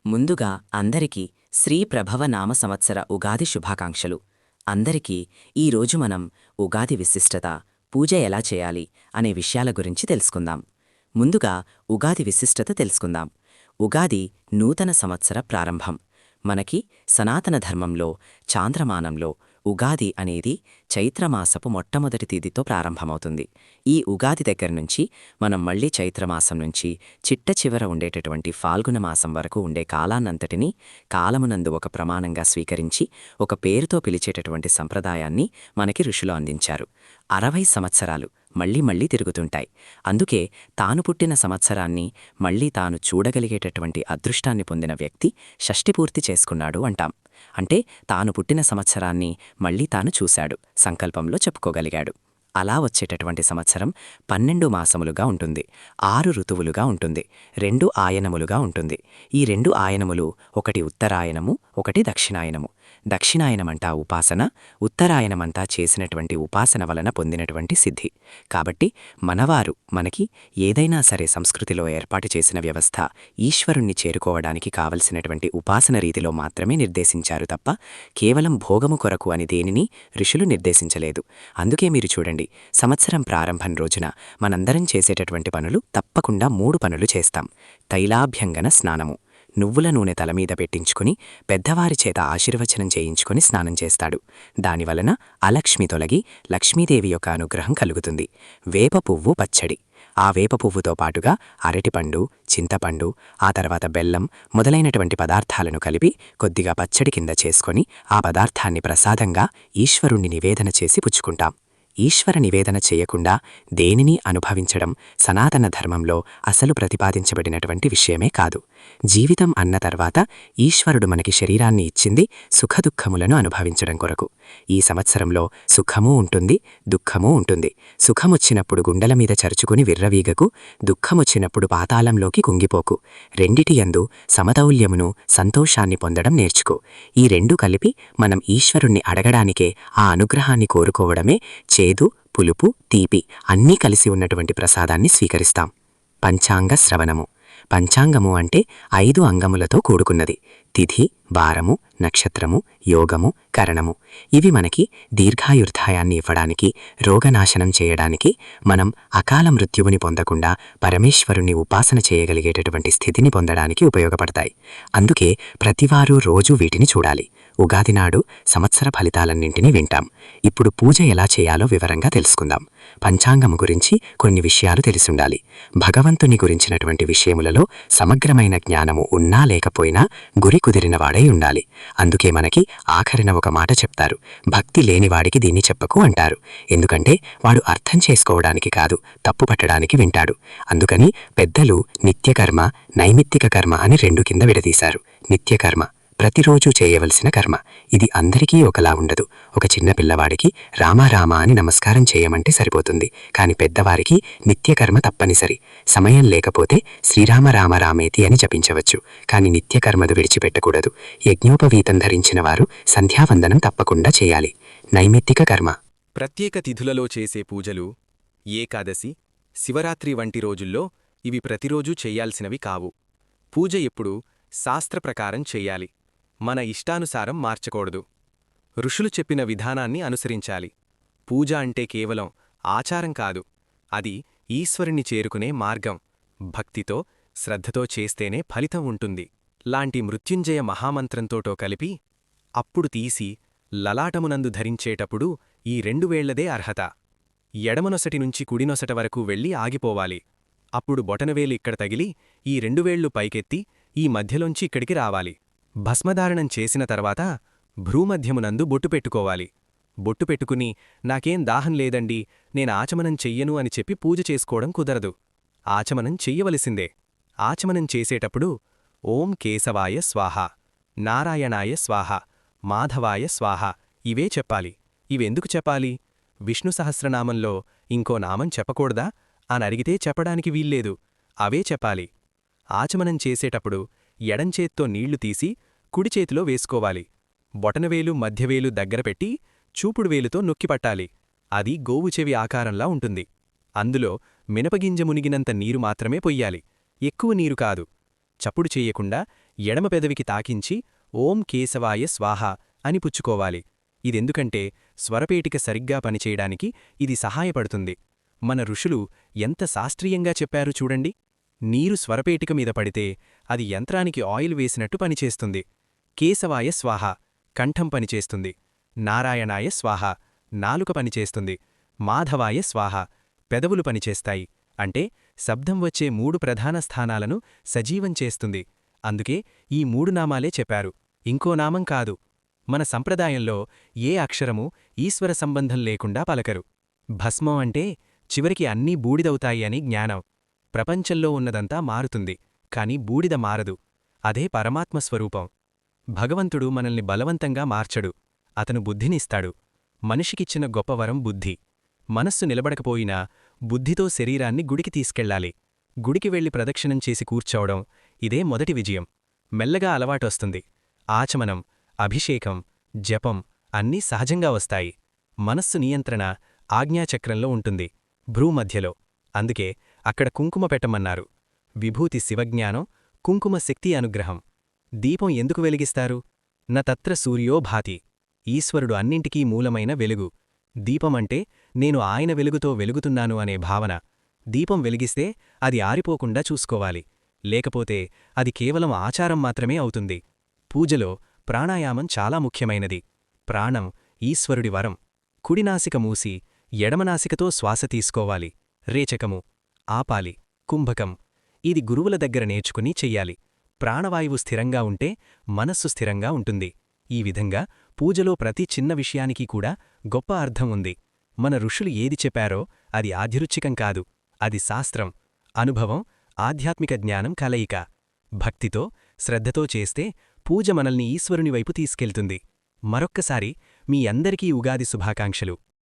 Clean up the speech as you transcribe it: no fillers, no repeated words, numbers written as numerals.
ముందుగా అందరికీ శ్రీ ప్రభవ నామ సంవత్సర ఉగాది శుభాకాంక్షలు. అందరికీ ఈరోజు మనం ఉగాది విశిష్టత, పూజ ఎలా చేయాలి అనే విషయాల గురించి తెలుసుకుందాం. ముందుగా ఉగాది విశిష్టత తెలుసుకుందాం. ఉగాది నూతన సంవత్సర ప్రారంభం. మనకి సనాతన ధర్మంలో చాంద్రమానంలో ఉగాది అనేది చైత్రమాసపు మొట్టమొదటి తేదీతో ప్రారంభమవుతుంది. ఈ ఉగాది దగ్గర్నుంచి మనం మళ్లీ చైత్రమాసం నుంచి చిట్ట చివర ఉండేటటువంటి ఫాల్గుణ మాసం వరకు ఉండే కాలాన్నంతటినీ కాలమునందు ఒక ప్రమాణంగా స్వీకరించి ఒక పేరుతో పిలిచేటటువంటి సంప్రదాయాన్ని మనకి ఋషులు అందించారు. 60 సంవత్సరాలు మళ్లీ మళ్లీ తిరుగుతుంటాయి. అందుకే తాను పుట్టిన సంవత్సరాన్ని మళ్లీ తాను చూడగలిగేటటువంటి అదృష్టాన్ని పొందిన వ్యక్తి షష్ఠిపూర్తి చేసుకున్నాడు అంటాం. అంటే తాను పుట్టిన సంవత్సరాన్ని మళ్లీ తాను చూశాడు, సంకల్పంలో చెప్పుకోగలిగాడు. అలా వచ్చేటటువంటి సంవత్సరం 12 మాసములుగా ఉంటుంది, 6 ఋతువులుగా ఉంటుంది, 2 ఆయనములుగా ఉంటుంది. ఈ 2 ఆయనములు ఒకటి ఉత్తరాయణము, ఒకటి దక్షిణాయనము. దక్షిణాయనమంటా ఉపాసన, ఉత్తరాయణమంతా చేసినటువంటి ఉపాసన వలన పొందినటువంటి సిద్ధి. కాబట్టి మనవారు మనకి ఏదైనా సరే సంస్కృతిలో ఏర్పాటు చేసిన వ్యవస్థ ఈశ్వరుణ్ణి చేరుకోవడానికి కావలసినటువంటి ఉపాసన రీతిలో మాత్రమే నిర్దేశించారు తప్ప కేవలం భోగము కొరకు అని దేనిని ఋషులు నిర్దేశించలేదు. అందుకే మీరు చూడండి, సంవత్సరం ప్రారంభం రోజున మనందరం చేసేటటువంటి పనులు తప్పకుండా 3 పనులు చేస్తాం. తైలాభ్యంగన స్నానము. నువ్వుల నూనె తలమీద పెట్టించుకుని పెద్దవారి చేత ఆశీర్వచనం చేయించుకుని స్నానం చేస్తాడు. దానివలన అలక్ష్మి తొలగి లక్ష్మీదేవి యొక్క అనుగ్రహం కలుగుతుంది. వేప పువ్వు పచ్చడి. ఆ వేప పువ్వుతో పాటుగా అరటిపండు, చింతపండు, ఆ తర్వాత బెల్లం మొదలైనటువంటి పదార్థాలను కలిపి కొద్దిగా పచ్చడి కింద చేసుకొని ఆ పదార్థాన్ని ప్రసాదంగా ఈశ్వరుణ్ణి నివేదన చేసి పుచ్చుకుంటాం. ఈశ్వర నివేదన చేయకుండా దేనిని అనుభవించడం సనాతన ధర్మంలో అసలు ప్రతిపాదించబడినటువంటి విషయమే కాదు. జీవితం అన్న తర్వాత ఈశ్వరుడు మనకి శరీరాన్ని ఇచ్చింది సుఖదుఖములను అనుభవించడం కొరకు. ఈ సంవత్సరంలో సుఖమూ ఉంటుంది, దుఃఖమూ ఉంటుంది. సుఖమొచ్చినప్పుడు గుండెల మీద చరుచుకుని విర్రవీగకు, దుఃఖమొచ్చినప్పుడు పాతాళంలోకి కుంగిపోకు. రెండిటి యందు సమతౌల్యమును, సంతోషాన్ని పొందడం నేర్చుకో. ఈ 2 కలిపి మనం ఈశ్వరుణ్ణి అడగడానికే, ఆ అనుగ్రహాన్ని కోరుకోవడమే చేదు, పులుపు, తీపి అన్నీ కలిసి ఉన్నటువంటి ప్రసాదాన్ని స్వీకరిస్తాం. పంచాంగ శ్రవణము. పంచాంగము అంటే 5 అంగములతో కూడుకున్నది. తిథి, వారము, నక్షత్రము, యోగము, కరణము. ఇవి మనకి దీర్ఘాయుర్ధాయాన్ని ఇవ్వడానికి, రోగనాశనం చేయడానికి, మనం అకాల మృత్యువుని పొందకుండా పరమేశ్వరుణ్ణి ఉపాసన చేయగలిగేటటువంటి స్థితిని పొందడానికి ఉపయోగపడతాయి. అందుకే ప్రతివారూ రోజూ వీటిని చూడాలి. ఉగాది నాడు సంవత్సర ఫలితాలన్నింటినీ వింటాం. ఇప్పుడు పూజ ఎలా చేయాలో వివరంగా తెలుసుకుందాం. పంచాంగము గురించి కొన్ని విషయాలు తెలిసుండాలి. భగవంతుని గురించినటువంటి విషయములలో సమగ్రమైన జ్ఞానము ఉన్నా లేకపోయినా గురి కుదిరినవాడై ఉండాలి. అందుకే మనకి ఆఖరిన ఒక మాట చెప్తారు, భక్తి లేనివాడికి దీన్ని చెప్పకు అంటారు. ఎందుకంటే వాడు అర్థం చేసుకోవడానికి కాదు, తప్పు పట్టడానికి వింటాడు. అందుకని పెద్దలు నిత్యకర్మ, నైమిత్తిక కర్మ అని 2 కింద విడదీశారు. నిత్యకర్మ ప్రతిరోజు చేయవలసిన కర్మ. ఇది అందరికీ ఒకలా ఉండదు. ఒక చిన్న పిల్లవాడికి రామారామ అని నమస్కారం చేయమంటే సరిపోతుంది. కాని పెద్దవారికి నిత్యకర్మ తప్పనిసరి. సమయం లేకపోతే శ్రీరామ రామ రామేతి అని జపించవచ్చు. కాని నిత్యకర్మదు విడిచిపెట్టకూడదు. యజ్ఞోపవీతం ధరించిన వారు సంధ్యావందనం తప్పకుండా చేయాలి. నైమిత్తిక కర్మ. ప్రత్యేక తిథులలో చేసే పూజలు, ఏకాదశి, శివరాత్రి వంటి రోజుల్లో ఇవి ప్రతిరోజూ చెయ్యాల్సినవి కావు. పూజ ఎప్పుడూ శాస్త్రప్రకారం చెయ్యాలి. మన ఇష్టానుసారం మార్చకూడదు. ఋషులు చెప్పిన విధానాన్ని అనుసరించాలి. పూజ అంటే కేవలం ఆచారం కాదు, అది ఈశ్వరుని చేరుకునే మార్గం. భక్తితో, శ్రద్ధతో చేస్తేనే ఫలితం ఉంటుంది. లాంటి మృత్యుంజయ మహామంత్రంతోటో కలిపి అప్పుడు తీసి లలాటమునందు ధరించేటప్పుడు ఈ 2 వేళ్లదే అర్హత. ఎడమనొసటి నుంచి కుడినొసట వరకు వెళ్ళి ఆగిపోవాలి. అప్పుడు బొటనవేలు ఇక్కడ తగిలి ఈ 2 వేళ్లు పైకెత్తి ఈ మధ్యలోంచి ఇక్కడికి రావాలి. భస్మధారణం చేసిన తర్వాత భ్రూమధ్యమునందు బొట్టు పెట్టుకోవాలి. బొట్టు పెట్టుకుని నాకేం దాహం లేదండి, నేనాచమనం చెయ్యను అని చెప్పి పూజ చేసుకోవడం కుదరదు. ఆచమనం చెయ్యవలసిందే. ఆచమనం చేసేటప్పుడు ఓం కేశవాయ స్వాహ, నారాయణాయ స్వాహ, మాధవాయ స్వాహ ఇవే చెప్పాలి. ఇవెందుకు చెప్పాలి? విష్ణు సహస్రనామంలో ఇంకో నామం చెప్పకూడదా అనడిగితే చెప్పడానికి వీల్లేదు. అవే చెప్పాలి. ఆచమనం చేసేటప్పుడు ఎడంచేత్తో నీళ్లు తీసి కుడిచేతిలో వేసుకోవాలి. బొటనవేలు, మధ్యవేలు దగ్గరపెట్టి చూపుడువేలుతో నొక్కిపట్టాలి. అది గోవుచెవి ఆకారంలా ఉంటుంది. అందులో మినపగింజ మునిగినంత నీరు మాత్రమే పొయ్యాలి, ఎక్కువ నీరు కాదు. చప్పుడు చెయ్యకుండా ఎడమ పెదవికి తాకించి ఓం కేశవాయ స్వాహ అని పుచ్చుకోవాలి. ఇదెందుకంటే స్వరపేటిక సరిగ్గా పనిచేయడానికి ఇది సహాయపడుతుంది. మన ఋషులు ఎంత శాస్త్రీయంగా చెప్పారు చూడండి. నీరు స్వరపేటిక మీద పడితే అది యంత్రానికి ఆయిల్ వేసినట్టు పనిచేస్తుంది. కేశవాయ స్వాహ కంఠం పనిచేస్తుంది. నారాయణాయ స్వాహ నాలుక పనిచేస్తుంది. మాధవాయ స్వాహ పెదవులు పనిచేస్తాయి. అంటే శబ్దం వచ్చే 3 ప్రధాన స్థానాలను సజీవం చేస్తుంది. అందుకే ఈ 3 నామాలే చెప్పారు, ఇంకో నామం కాదు. మన సంప్రదాయంలో ఏ అక్షరమూ ఈశ్వర సంబంధం లేకుండా పలకరు. భస్మం అంటే చివరికి అన్నీ బూడిదవుతాయి అని జ్ఞానం. ప్రపంచంలో ఉన్నదంతా మారుతుంది, కాని బూడిద మారదు. అదే పరమాత్మ స్వరూపం. భగవంతుడు మనల్ని బలవంతంగా మార్చడు, అతను బుద్ధినిస్తాడు. మనిషికిచ్చిన గొప్పవరం బుద్ధి. మనస్సు నిలబడకపోయినా బుద్ధితో శరీరాన్ని గుడికి తీసుకెళ్లాలి. గుడికి వెళ్లి ప్రదక్షిణం చేసి కూర్చోవడం, ఇదే మొదటి విజయం. మెల్లగా అలవాటొస్తుంది. ఆచమనం, అభిషేకం, జపం అన్నీ సహజంగా వస్తాయి. మనస్సు నియంత్రణ ఆజ్ఞాచక్రంలో ఉంటుంది, భ్రూమధ్యలో. అందుకే అక్కడ కుంకుమ పెట్టమన్నారు. విభూతి శివజ్ఞానం, కుంకుమ శక్తి అనుగ్రహం. దీపం ఎందుకు వెలిగిస్తారు? న తత్ర సూర్యో భాతి. ఈశ్వరుడు అన్నింటికీ మూలమైన వెలుగు. దీపమంటే నేను ఆయన వెలుగుతో వెలుగుతున్నాను అనే భావన. దీపం వెలిగిస్తే అది ఆరిపోకుండా చూసుకోవాలి, లేకపోతే అది కేవలం ఆచారం మాత్రమే అవుతుంది. పూజలో ప్రాణాయామం చాలా ముఖ్యమైనది. ప్రాణం ఈశ్వరుడి వరం. కుడినాసిక మూసి ఎడమనాసికతో శ్వాస తీసుకోవాలి. రేచకము ఆపాలి. కుంభకం ఇది గురువుల దగ్గర నేర్చుకుని చెయ్యాలి. ప్రాణవాయువు స్థిరంగా ఉంటే మనస్సు స్థిరంగా ఉంటుంది. ఈ విధంగా పూజలో ప్రతి చిన్న విషయానికి కూడా గొప్ప అర్థం ఉంది. మన ఋషులు ఏది చెప్పారో అది ఆధ్యురుచికం కాదు, అది శాస్త్రం, అనుభవం, ఆధ్యాత్మిక జ్ఞానం కలయిక. భక్తితో శ్రద్ధతో చేస్తే పూజ మనల్ని ఈశ్వరుని వైపు తీసుకెళ్తుంది. మరొక్కసారి మీ అందరికీ ఉగాది శుభాకాంక్షలు.